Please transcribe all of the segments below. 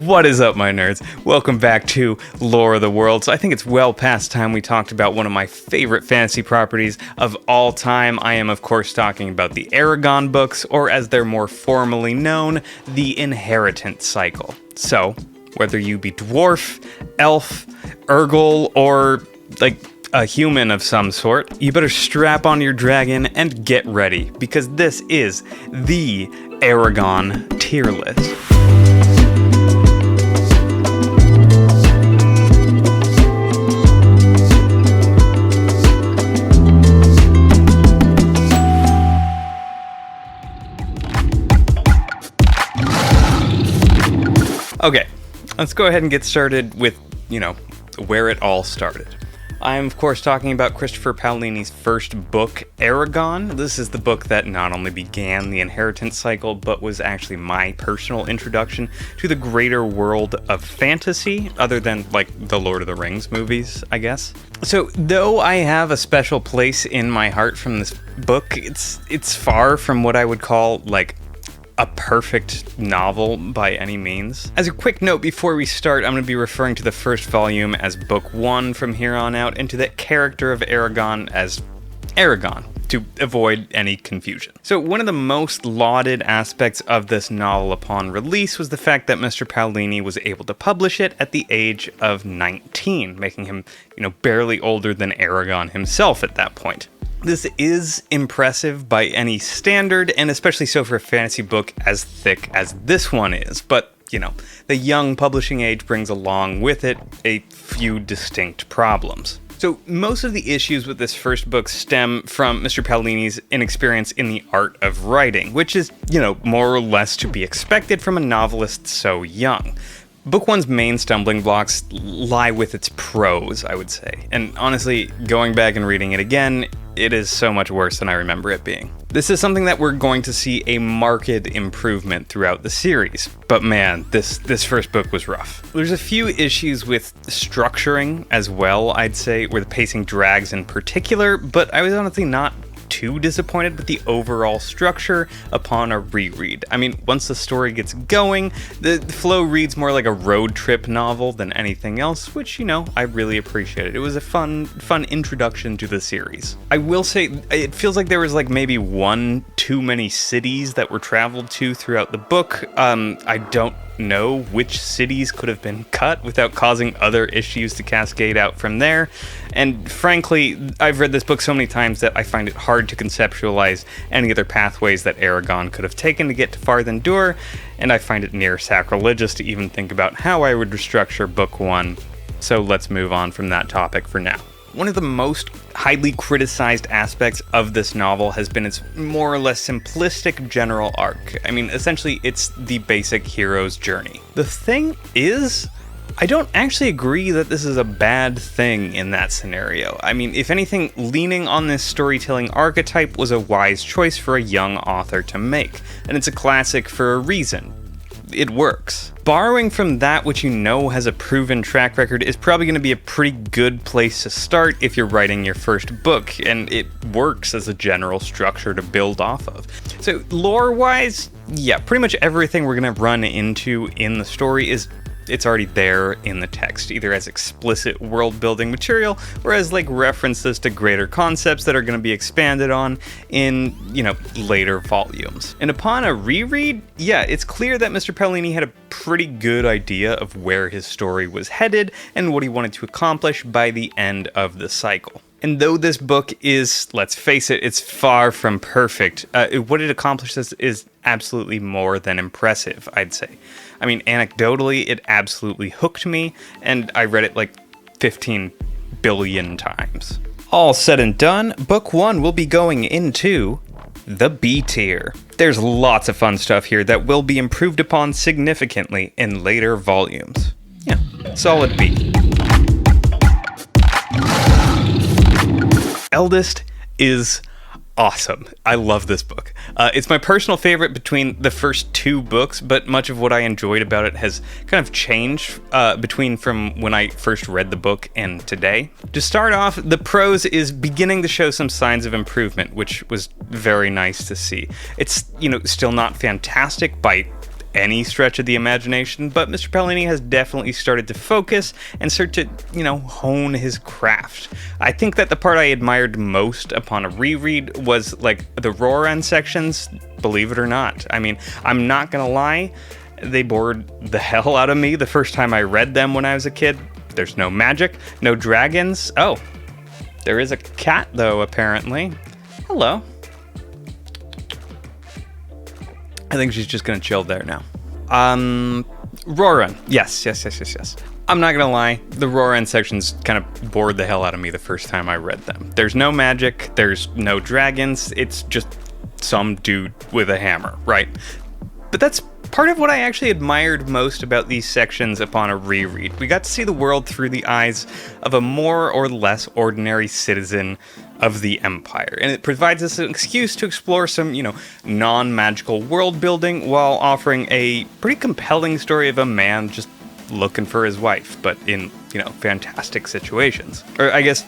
What is up, my nerds? Welcome back to Lore of the World. So I think it's well past time we talked about one of my favorite fantasy properties of all time. I am, of course, talking about the Eragon books, or as they're more formally known, the Inheritance Cycle. So, whether you be dwarf, elf, Urgle, or, like, a human of some sort, you better strap on your dragon and get ready, because this is the Eragon tier list. Okay, let's go ahead and get started with, where it all started. I'm, of course, talking about Christopher Paolini's first book, Eragon. This is the book that not only began the Inheritance Cycle, but was actually my personal introduction to the greater world of fantasy, other than, the Lord of the Rings movies, I guess. So, though I have a special place in my heart from this book, it's far from what I would call, a perfect novel by any means. As a quick note before we start, I'm going to be referring to the first volume as Book 1 from here on out, and to the character of Eragon as Eragon, to avoid any confusion. So one of the most lauded aspects of this novel upon release was the fact that Mr. Paolini was able to publish it at the age of 19, making him, barely older than Eragon himself at that point. This is impressive by any standard, and especially so for a fantasy book as thick as this one is, but, the young publishing age brings along with it a few distinct problems. So most of the issues with this first book stem from Mr. Paolini's inexperience in the art of writing, which is, more or less to be expected from a novelist so young. Book 1's main stumbling blocks lie with its prose, I would say, and honestly, going back and reading it again, it is so much worse than I remember it being. This is something that we're going to see a marked improvement throughout the series, but man, this first book was rough. There's a few issues with structuring as well, I'd say, where the pacing drags in particular, but I was honestly not too disappointed with the overall structure upon a reread. I mean, once the story gets going, the flow reads more like a road trip novel than anything else, which, I really appreciated. It was a fun introduction to the series. I will say, it feels like there was maybe one too many cities that were traveled to throughout the book. I don't know which cities could have been cut without causing other issues to cascade out from there. And frankly, I've read this book so many times that I find it hard to conceptualize any other pathways that Eragon could have taken to get to Farthendur, and I find it near sacrilegious to even think about how I would restructure Book 1. So let's move on from that topic for now. One of the most highly criticized aspects of this novel has been its more or less simplistic general arc. I mean, essentially, it's the basic hero's journey. The thing is, I don't actually agree that this is a bad thing in that scenario. I mean, if anything, leaning on this storytelling archetype was a wise choice for a young author to make, and it's a classic for a reason. It works. Borrowing from that which has a proven track record is probably going to be a pretty good place to start if you're writing your first book, and it works as a general structure to build off of. So lore-wise, yeah, pretty much everything we're going to run into in the story it's already there in the text, either as explicit world-building material or as references to greater concepts that are going to be expanded on in, later volumes. And upon a reread, yeah, it's clear that Mr. Paolini had a pretty good idea of where his story was headed and what he wanted to accomplish by the end of the cycle. And though this book is, let's face it, it's far from perfect, what it accomplishes is absolutely more than impressive, I'd say. I mean, anecdotally, it absolutely hooked me, and I read it 15 billion times. All said and done, Book 1 will be going into the B tier. There's lots of fun stuff here that will be improved upon significantly in later volumes. Yeah, solid B. Eldest is awesome. I love this book. It's my personal favorite between the first two books, but much of what I enjoyed about it has kind of changed from when I first read the book and today. To start off, the prose is beginning to show some signs of improvement, which was very nice to see. It's, still not fantastic by any stretch of the imagination, but Mr. Paolini has definitely started to focus and start to, hone his craft. I think that the part I admired most upon a reread was like the Roran sections, believe it or not. I mean, I'm not gonna lie, they bored the hell out of me the first time I read them when I was a kid. There's no magic, no dragons. Oh, there is a cat though, apparently. Hello. I think she's just gonna chill there now. Roran. Yes. I'm not gonna lie, the Roran sections kind of bored the hell out of me the first time I read them. There's no magic, there's no dragons, it's just some dude with a hammer, right? But that's part of what I actually admired most about these sections upon a reread. We got to see the world through the eyes of a more or less ordinary citizen of the Empire, and it provides us an excuse to explore some, non-magical world building while offering a pretty compelling story of a man just looking for his wife, but in, fantastic situations. Or I guess,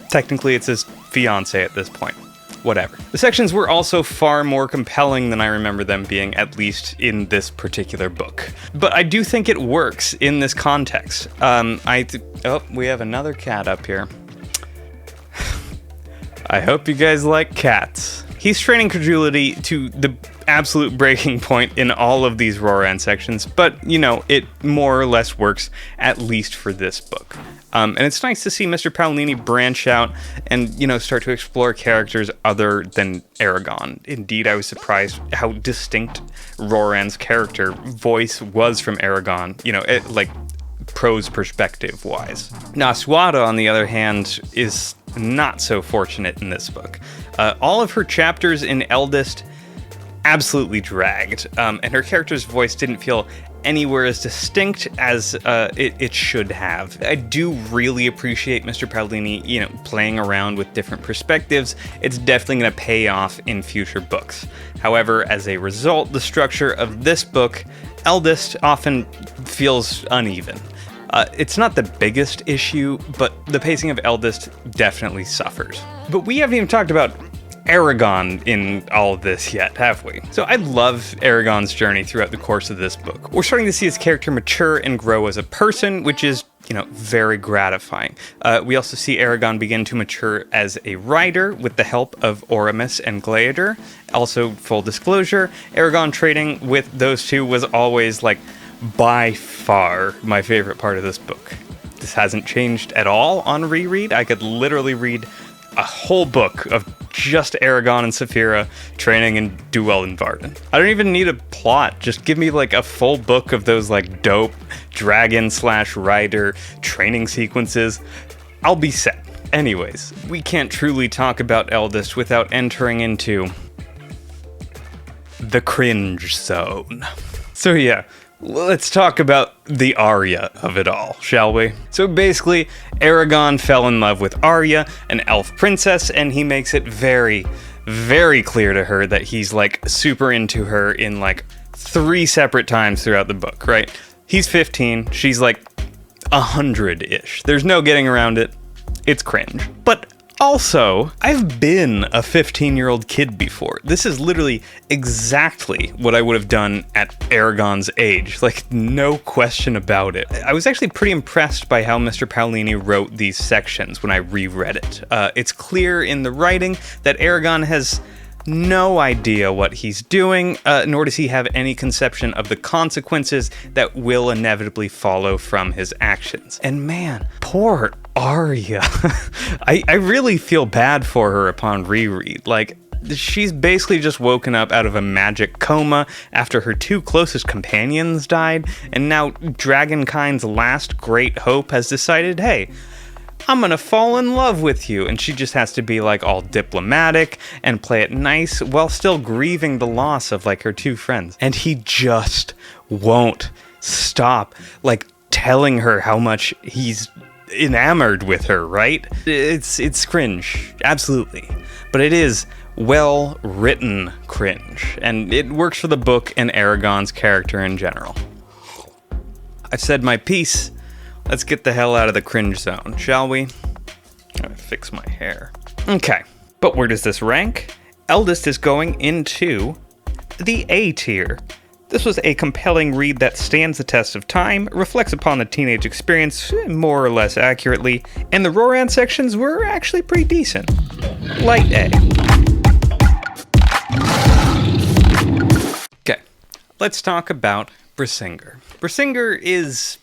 technically it's his fiancé at this point. Whatever. The sections were also far more compelling than I remember them being, at least in this particular book. But I do think it works in this context. We have another cat up here. I hope you guys like cats. He's training credulity to the absolute breaking point in all of these Roran sections, but, it more or less works, at least for this book. And it's nice to see Mr. Paolini branch out and, start to explore characters other than Eragon. Indeed, I was surprised how distinct Roran's character voice was from Eragon, prose perspective-wise. Nasuada, on the other hand, is not so fortunate in this book. All of her chapters in Eldest absolutely dragged, and her character's voice didn't feel anywhere as distinct as it should have. I do really appreciate Mr. Paolini, playing around with different perspectives. It's definitely going to pay off in future books. However, as a result, the structure of this book, Eldest, often feels uneven. It's not the biggest issue, but the pacing of Eldest definitely suffers. But we haven't even talked about Eragon in all of this yet, have we? So I love Eragon's journey throughout the course of this book. We're starting to see his character mature and grow as a person, which is, very gratifying. We also see Eragon begin to mature as a writer with the help of Oramus and Gleader. Also, full disclosure, Eragon trading with those two was always, by far my favorite part of this book. This hasn't changed at all on reread. I could literally read a whole book of just Eragon and Saphira training in Duel and Varden. I don't even need a plot. Just give me a full book of those dope dragon/rider training sequences. I'll be set. Anyways, we can't truly talk about Eldest without entering into the cringe zone. So yeah, let's talk about the Arya of it all, shall we? So basically, Eragon fell in love with Arya, an elf princess, and he makes it very, very clear to her that he's super into her in 3 separate times throughout the book, right? He's 15, she's 100-ish. There's no getting around it. It's cringe. But also, I've been a 15-year-old kid before. This is literally exactly what I would have done at Eragon's age. No question about it. I was actually pretty impressed by how Mr. Paolini wrote these sections when I reread it. It's clear in the writing that Eragon has no idea what he's doing, nor does he have any conception of the consequences that will inevitably follow from his actions. And man, poor Arya. I really feel bad for her upon reread. She's basically just woken up out of a magic coma after her 2 closest companions died, and now Dragonkind's last great hope has decided, hey, I'm gonna fall in love with you, and she just has to be all diplomatic and play it nice while still grieving the loss of her 2 friends. And he just won't stop telling her how much he's enamored with her, right? It's cringe, absolutely. But it is well written cringe, and it works for the book and Eragon's character in general. I've said my piece. Let's get the hell out of the cringe zone, shall we? I'm gonna fix my hair. Okay, but where does this rank? Eldest is going into the A tier. This was a compelling read that stands the test of time, reflects upon the teenage experience more or less accurately, and the Roran sections were actually pretty decent. Light A. Okay, let's talk about Brisingar. Brisingar is...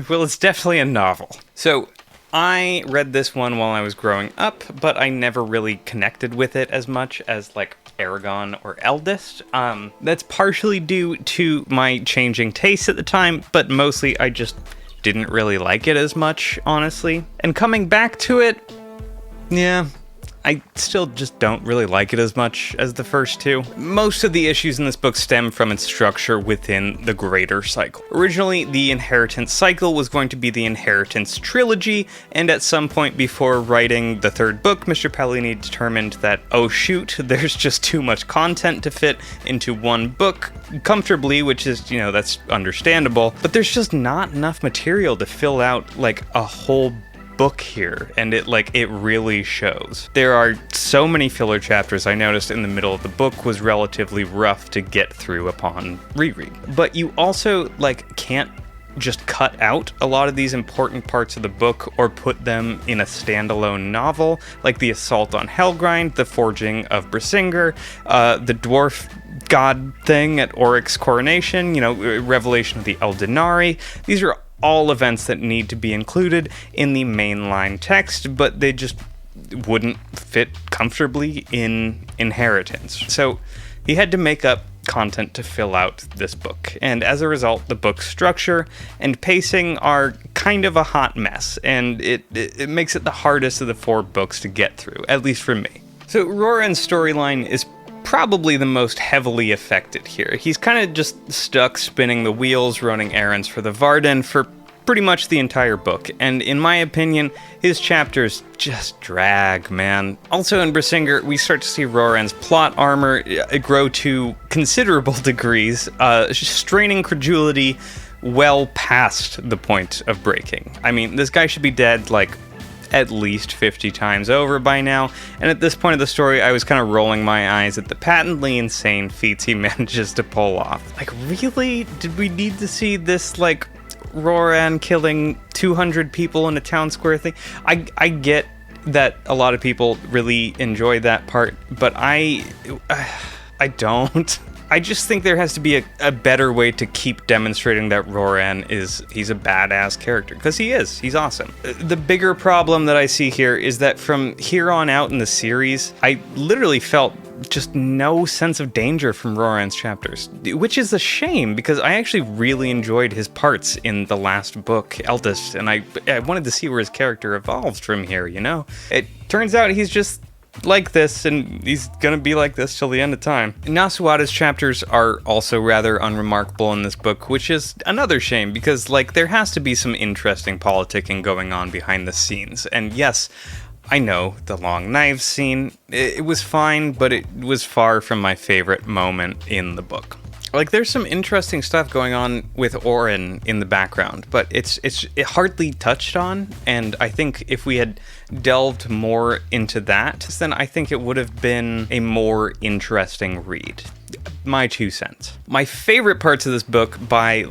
well, it's definitely a novel. So, I read this one while I was growing up, but I never really connected with it as much as, like, Eragon or Eldest. That's partially due to my changing tastes at the time, but mostly I just didn't really like it as much, honestly. And coming back to it, yeah, I still just don't really like it as much as the first two. Most of the issues in this book stem from its structure within the greater cycle. Originally, the Inheritance cycle was going to be the Inheritance trilogy, and at some point before writing the third book, Mr. Paolini determined that, oh shoot, there's just too much content to fit into one book comfortably, which is, that's understandable, but there's just not enough material to fill out, like, a whole book here, and it really shows. There are so many filler chapters I noticed in the middle of the book was relatively rough to get through upon reread. But you also, can't just cut out a lot of these important parts of the book or put them in a standalone novel, like the assault on Helgrind, the forging of Brisingar, the dwarf god thing at Oryx's coronation, revelation of the Eldinari. These are all events that need to be included in the mainline text, but they just wouldn't fit comfortably in Inheritance. So he had to make up content to fill out this book, and as a result, the book's structure and pacing are kind of a hot mess, and it makes it the hardest of the four books to get through, at least for me. So Roran's storyline is probably the most heavily affected here. He's kind of just stuck spinning the wheels, running errands for the Varden for pretty much the entire book, and in my opinion, his chapters just drag, man. Also in Brisingar, we start to see Roran's plot armor grow to considerable degrees, straining credulity well past the point of breaking. I mean, this guy should be dead, at least 50 times over by now, and at this point of the story, I was kind of rolling my eyes at the patently insane feats he manages to pull off. Really? Did we need to see this, Roran killing 200 people in a town square thing? I get that a lot of people really enjoy that part, but I don't. I just think there has to be a better way to keep demonstrating that Roran he's a badass character, because he is. He's awesome. The bigger problem that I see here is that from here on out in the series, I literally felt just no sense of danger from Roran's chapters, which is a shame, because I actually really enjoyed his parts in the last book, Eldest, and I wanted to see where his character evolves from here, It turns out he's just like this, and he's gonna be like this till the end of time. Nasuada's chapters are also rather unremarkable in this book, which is another shame, because there has to be some interesting politicking going on behind the scenes. And yes, I know, the long knives scene, it was fine, but it was far from my favorite moment in the book. There's some interesting stuff going on with Orin in the background, but it hardly touched on, and I think if we had delved more into that, then I think it would have been a more interesting read. My 2 cents. My favorite parts of this book by,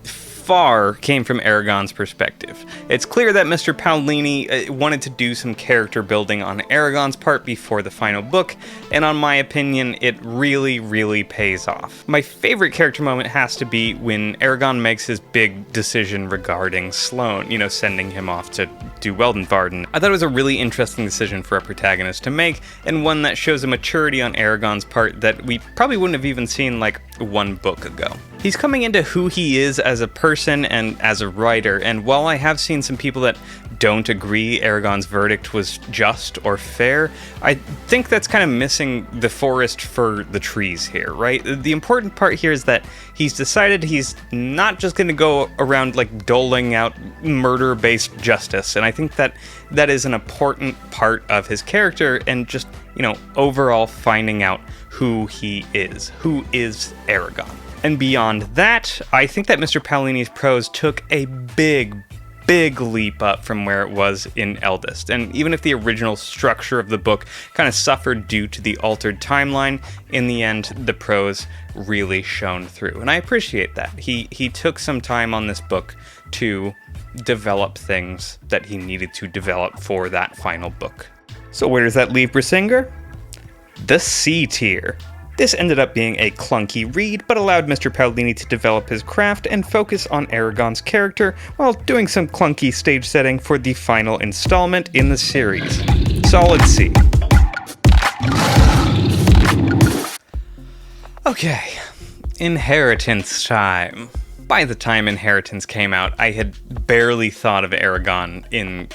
far came from Eragon's perspective. It's clear that Mr. Paolini wanted to do some character building on Eragon's part before the final book, and on my opinion, it really, really pays off. My favorite character moment has to be when Eragon makes his big decision regarding Sloane, sending him off to do Weldenvarden. I thought it was a really interesting decision for a protagonist to make, and one that shows a maturity on Eragon's part that we probably wouldn't have even seen, 1 book ago. He's coming into who he is as a person and as a writer, and while I have seen some people that don't agree Eragon's verdict was just or fair, I think that's kind of missing the forest for the trees here, right? The important part here is that he's decided he's not just going to go around doling out murder-based justice, and I think that is an important part of his character and just, overall finding out who he is. Who is Eragon? And beyond that, I think that Mr. Paolini's prose took a big big leap up from where it was in Eldest. And even if the original structure of the book kind of suffered due to the altered timeline, in the end, the prose really shone through. And I appreciate that. He took some time on this book to develop things that he needed to develop for that final book. So where does that leave Brisingr? The C tier. This ended up being a clunky read, but allowed Mr. Paolini to develop his craft and focus on Eragon's character while doing some clunky stage setting for the final installment in the series. Solid C. Okay, Inheritance time. By the time Inheritance came out, I had barely thought of Eragon in,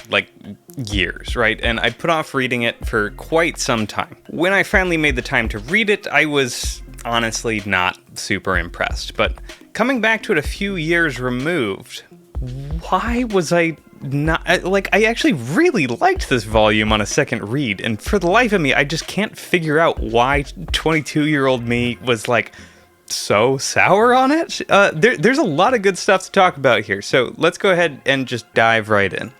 years, right? And I put off reading it for quite some time. When I finally made the time to read it, I was honestly not super impressed. But coming back to it a few years removed, why was I not... I actually really liked this volume on a second read, and for the life of me, I just can't figure out why 22-year-old me was, so sour on it. There's a lot of good stuff to talk about here, so let's go ahead and just dive right in.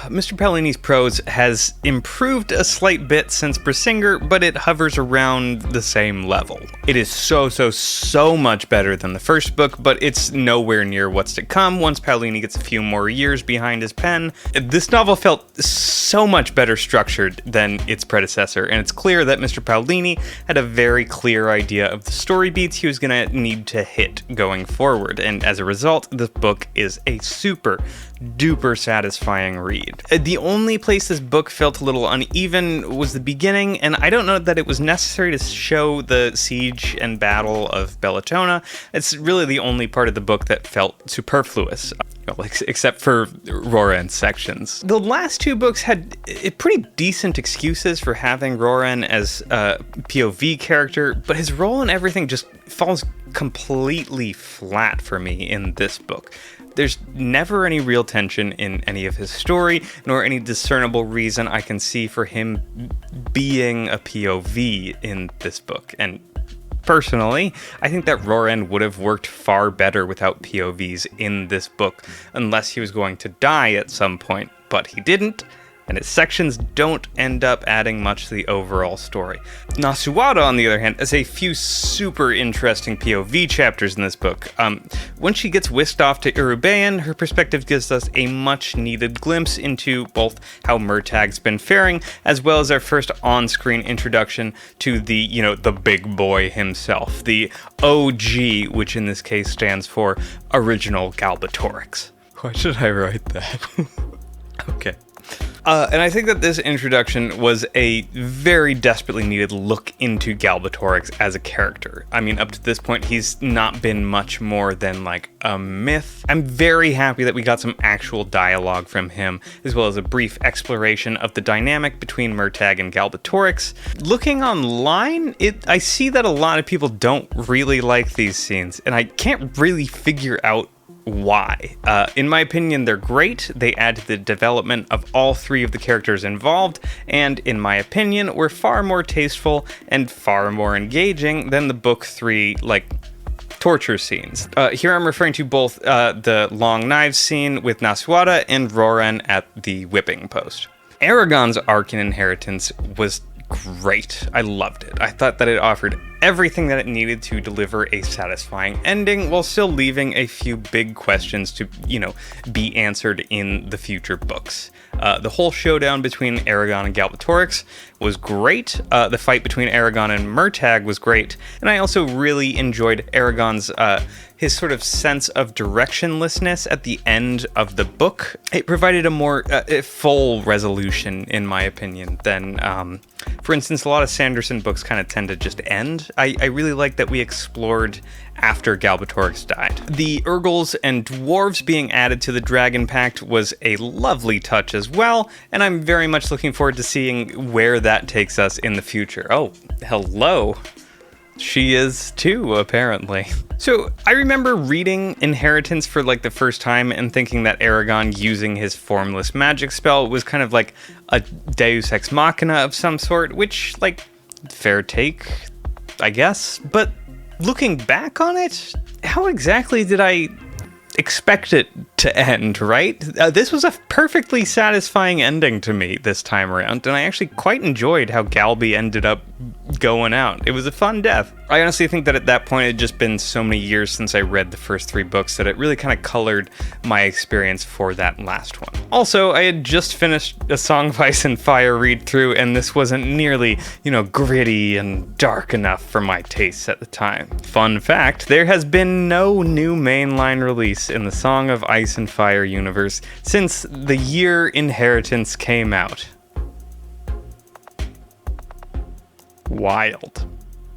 Mr. Paolini's prose has improved a slight bit since Brisingr, but it hovers around the same level. It is so much better than the first book, but it's nowhere near what's to come once Paolini gets a few more years behind his pen. This novel felt so much better structured than its predecessor, and it's clear that Mr. Paolini had a very clear idea of the story beats he was going to need to hit going forward, and as a result, this book is a super duper satisfying read. The only place this book felt a little uneven was the beginning, and I don't know that it was necessary to show the siege and battle of Bellatona. It's really the only part of the book that felt superfluous, except for Roran sections. The last two books had pretty decent excuses for having Roran as a POV character, but his role in everything just falls completely flat for me in this book. There's never any real tension in any of his story, nor any discernible reason I can see for him being a POV in this book. And personally, I think that Roran would have worked far better without POVs in this book, unless he was going to die at some point, but he didn't, and its sections don't end up adding much to the overall story. Nasuwada, on the other hand, has a few super interesting POV chapters in this book. When she gets whisked off to Urubayan, her perspective gives us a much-needed glimpse into both how Murtag's been faring, as well as our first on-screen introduction to the big boy himself, the OG, which in this case stands for Original Galbatorix. Why should I write that? Okay. And I think that this introduction was a very desperately needed look into Galbatorix as a character. I mean, up to this point, he's not been much more than a myth. I'm very happy that we got some actual dialogue from him, as well as a brief exploration of the dynamic between Murtag and Galbatorix. Looking online, I see that a lot of people don't really like these scenes, and I can't really figure out why. In my opinion, they're great. They add to the development of all three of the characters involved, and in my opinion, were far more tasteful and far more engaging than the book 3, torture scenes. Here I'm referring to both the long knives scene with Nasuwada and Roran at the whipping post. Eragon's arc in Inheritance was great. I loved it. I thought that it offered everything that it needed to deliver a satisfying ending while still leaving a few big questions to, be answered in the future books. The whole showdown between Eragon and Galbatorix was great. The fight between Eragon and Murtag was great. And I also really enjoyed Eragon's his sort of sense of directionlessness at the end of the book. It provided a more full resolution, in my opinion, than, for instance, a lot of Sanderson books kind of tend to just end. I really like that we explored after Galbatorix died. The Urgals and Dwarves being added to the Dragon Pact was a lovely touch as well, and I'm very much looking forward to seeing where that takes us in the future. Oh, hello. She is too, apparently. So, I remember reading Inheritance for the first time and thinking that Eragon using his formless magic spell was kind of like a Deus Ex Machina of some sort, which, fair take, I guess. But looking back on it, how exactly did I expect it to end, right? This was a perfectly satisfying ending to me this time around, and I actually quite enjoyed how Galby ended up going out. It was a fun death. I honestly think that at that point it had just been so many years since I read the first 3 books that it really kind of colored my experience for that last one. Also, I had just finished A Song of Ice and Fire read through, and this wasn't nearly, gritty and dark enough for my tastes at the time. Fun fact, there has been no new mainline release in the Song of Ice and Fire universe since the year Inheritance came out. Wild.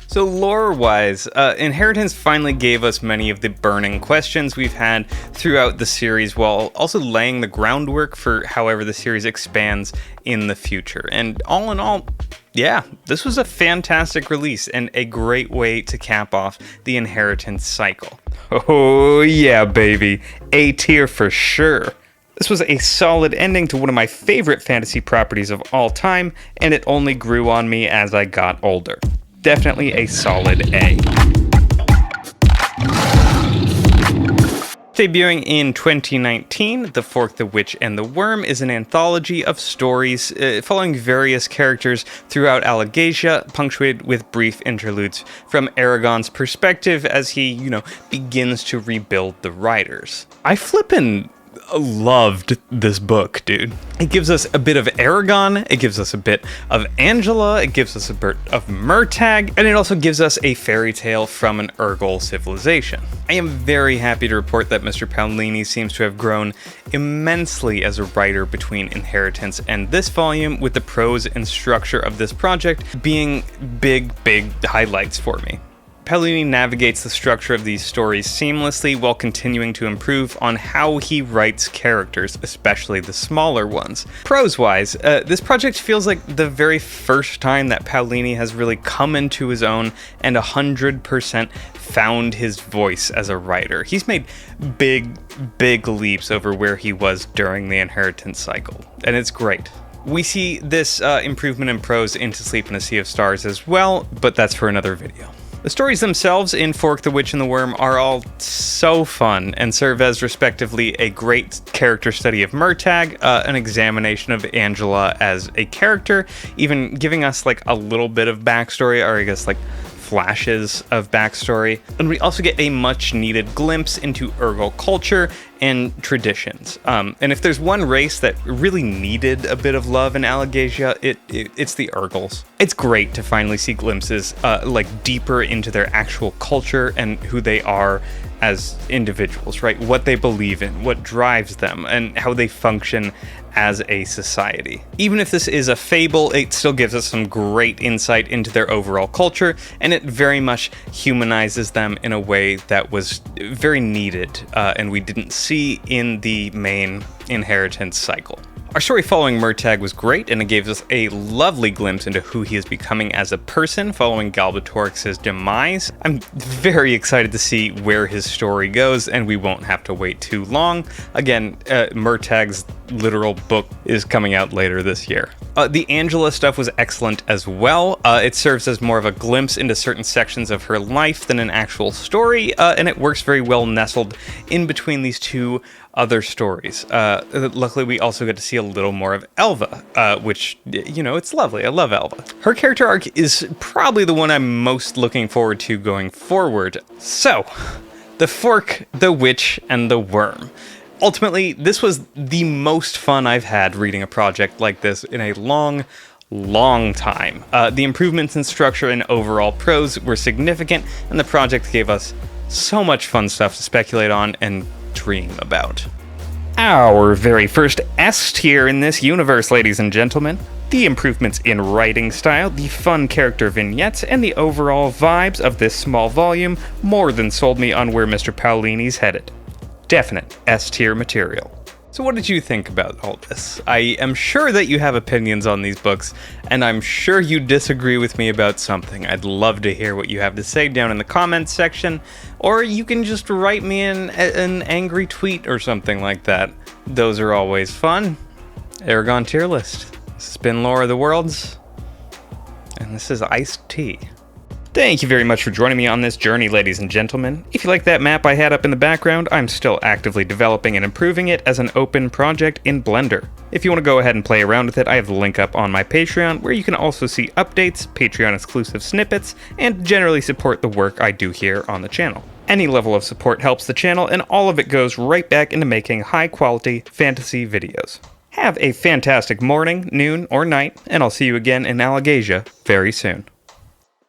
So lore-wise, Inheritance finally gave us many of the burning questions we've had throughout the series, while also laying the groundwork for however the series expands in the future. And all in all, yeah, this was a fantastic release and a great way to cap off the Inheritance cycle. Oh yeah, baby. A tier for sure. This was a solid ending to one of my favorite fantasy properties of all time, and it only grew on me as I got older. Definitely a solid A. Debuting in 2019, The Fork, the Witch, and the Worm is an anthology of stories following various characters throughout Allegasia, punctuated with brief interludes from Eragon's perspective as he, begins to rebuild the writers. I flippin' loved this book, dude. It gives us a bit of Eragon, it gives us a bit of Angela, it gives us a bit of Murtagh, and it also gives us a fairy tale from an Urgal civilization. I am very happy to report that Mr. Paolini seems to have grown immensely as a writer between Inheritance and this volume, with the prose and structure of this project being big highlights for me. Paolini navigates the structure of these stories seamlessly while continuing to improve on how he writes characters, especially the smaller ones. Prose-wise, this project feels like the very first time that Paolini has really come into his own and 100% found his voice as a writer. He's made big leaps over where he was during the Inheritance cycle, and it's great. We see this improvement in prose into Sleep in a Sea of Stars as well, but that's for another video. The stories themselves in Fork, the Witch, and the Worm are all so fun and serve as respectively a great character study of Murtagh, an examination of Angela as a character, even giving us like a little bit of backstory, or I guess like flashes of backstory. And we also get a much needed glimpse into Urgal culture and traditions. And if there's one race that really needed a bit of love in Allegasia, it's the Urgals. It's great to finally see glimpses like deeper into their actual culture and who they are as individuals, right? What they believe in, what drives them, and how they function as a society. Even if this is a fable, it still gives us some great insight into their overall culture, and it very much humanizes them in a way that was very needed, and we didn't see in the main Inheritance cycle. Our story following Murtagh was great, and it gave us a lovely glimpse into who he is becoming as a person following Galbatorix's demise. I'm very excited to see where his story goes, and we won't have to wait too long. Again, Murtagh's literal book is coming out later this year. The Angela stuff was excellent as well. It serves as more of a glimpse into certain sections of her life than an actual story, and it works very well nestled in between these two other stories. Luckily, we also get to see a little more of Elva, which, it's lovely. I love Elva. Her character arc is probably the one I'm most looking forward to going forward. So, The Fork, the Witch, and the Worm. Ultimately, this was the most fun I've had reading a project like this in a long time. The improvements in structure and overall prose were significant, and the project gave us so much fun stuff to speculate on and dream about. Our very first S tier in this universe, ladies and gentlemen. The improvements in writing style, the fun character vignettes, and the overall vibes of this small volume more than sold me on where Mr. Paolini's headed. Definite S tier material. So what did you think about all this? I am sure that you have opinions on these books, and I'm sure you disagree with me about something. I'd love to hear what you have to say down in the comments section, or you can just write me an angry tweet or something like that. Those are always fun. Eragon tier list. This has been Lore of the Worlds, and this is Iced Tea. Thank you very much for joining me on this journey, ladies and gentlemen. If you like that map I had up in the background, I'm still actively developing and improving it as an open project in Blender. If you want to go ahead and play around with it, I have the link up on my Patreon, where you can also see updates, Patreon-exclusive snippets, and generally support the work I do here on the channel. Any level of support helps the channel, and all of it goes right back into making high-quality fantasy videos. Have a fantastic morning, noon, or night, and I'll see you again in Alagasia very soon.